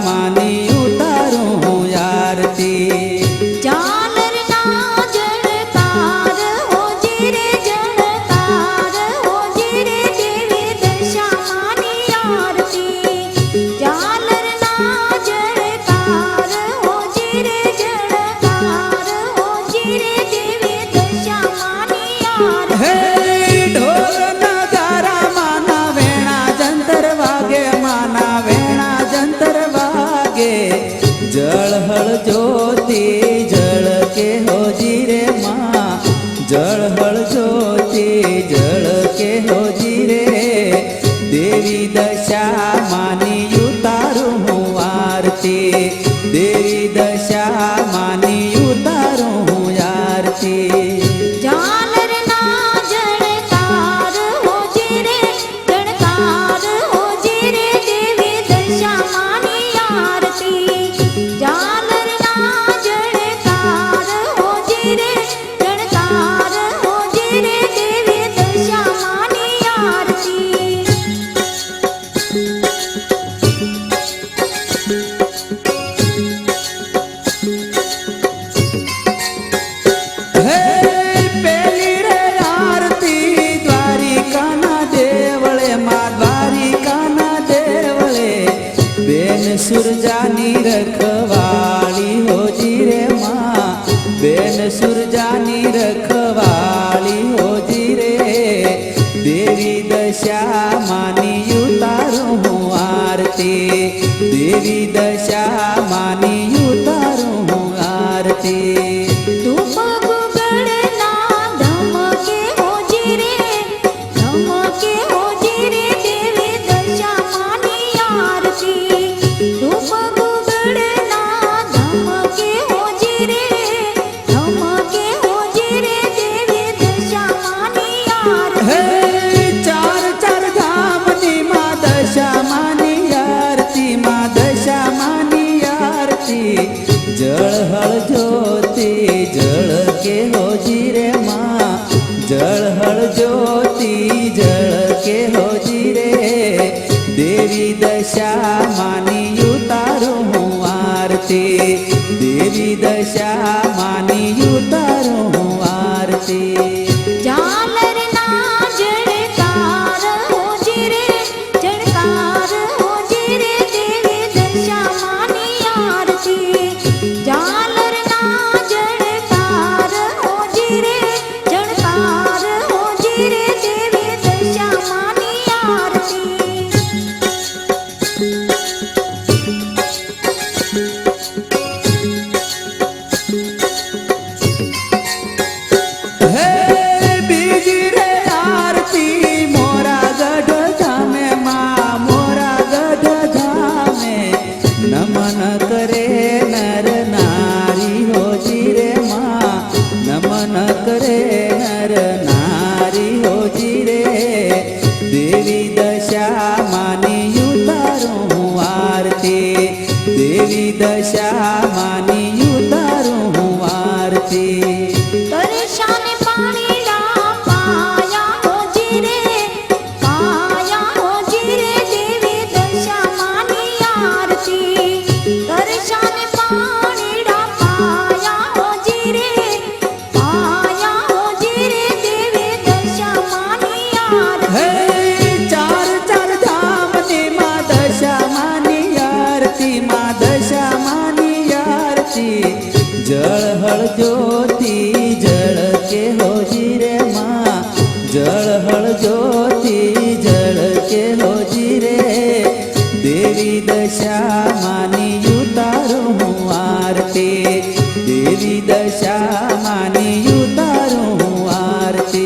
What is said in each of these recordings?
માની ઉતારું હું આરતી जलहल ज्योति जल के हो जीरे माँ जलहल ज्योति जल के हो जीरे देवी दशा मानी उतारू हूँ आरती देवी दशा मानी उतारू हूँ आरती सुरजानी रखवाली हो जीरे माँ बेन सुरजानी रखवाली हो जीरे देवी दशा मानी उतारू हूँ आरती देवी दशा मानी उतारू हूँ आरती जलहल ज्योति जल के हो जीरे माँ जलहल ज्योति जल के हो जीरे देवी दशा मानी उतारू हूँ आरती देवी दशा मानी उतारू हूँ आरती नमन करे नर नारी हो जीरे माँ नमन करे नर नारी हो जीरे देवी दशा मानी उतारू हूँ आरती देवी दशा मानी उतारू हूँ आरती जलहल ज्योति जल के हो जीरे माँ जलहल ज्योति जल के हो जीरे देवी दशा मानी उतारू हूँ आरती देवी दशा मानी उतारू हूँ आरती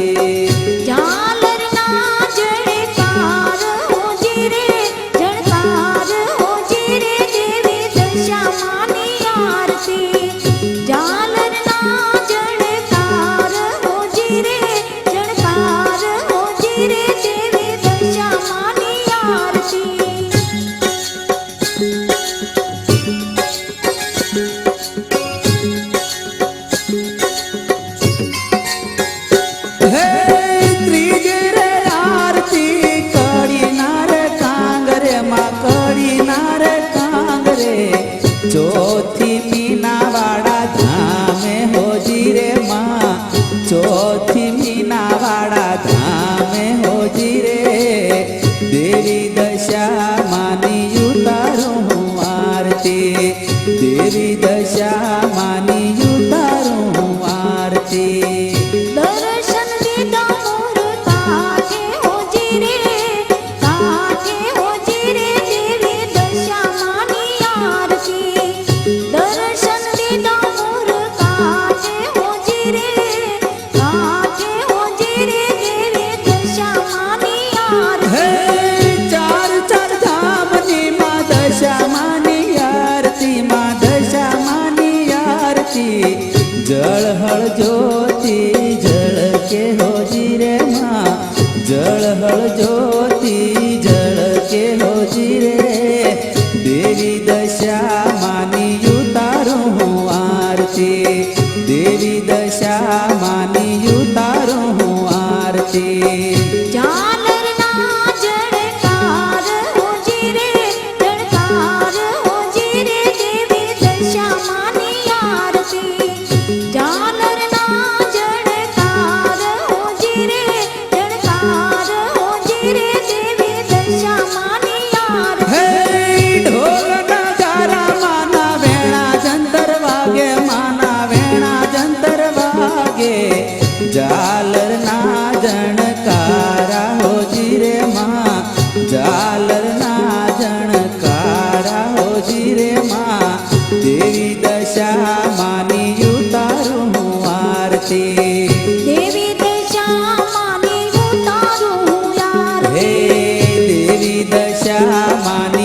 દેવી દશા માની ઉતારું હું આરતી દર્શન દીધા મોર કાઠે હોજી રે દેવી દશા માની આરતી દર્શન દીધા મોર કાઠે હોજી રે દેવી દશા માની હે આરતી ચાર ચાર ધામની માં દશા માની આરતી માં દશા માની આરતી જળ હળ જ્યોતિ જળ કે હોજી રે માં જળ હળ જ્યોતિ જળ કે હોજી રે દેવી દશા માની ઉતારું હું આરતી દેવી દશા માની ઉતારું હું આરતી ઝાલરના જળકાર હોજી રે દેવી દશા માની આરતી ઝાલરના જળકાર હોજી રે દેવી દશા માની હે આરતી ઢોલ નગારા માના વેણા જંતર વાગે માના વેણા જંતર વાગે ઝાલરના જણકારા હોજી રે માં ઝાલરના જણકારા હોજી રે માં દેવી દશા માની ઉતારું હું આરતી દેવી દશા માની ઉતારું યાર હે દેવી દશા માની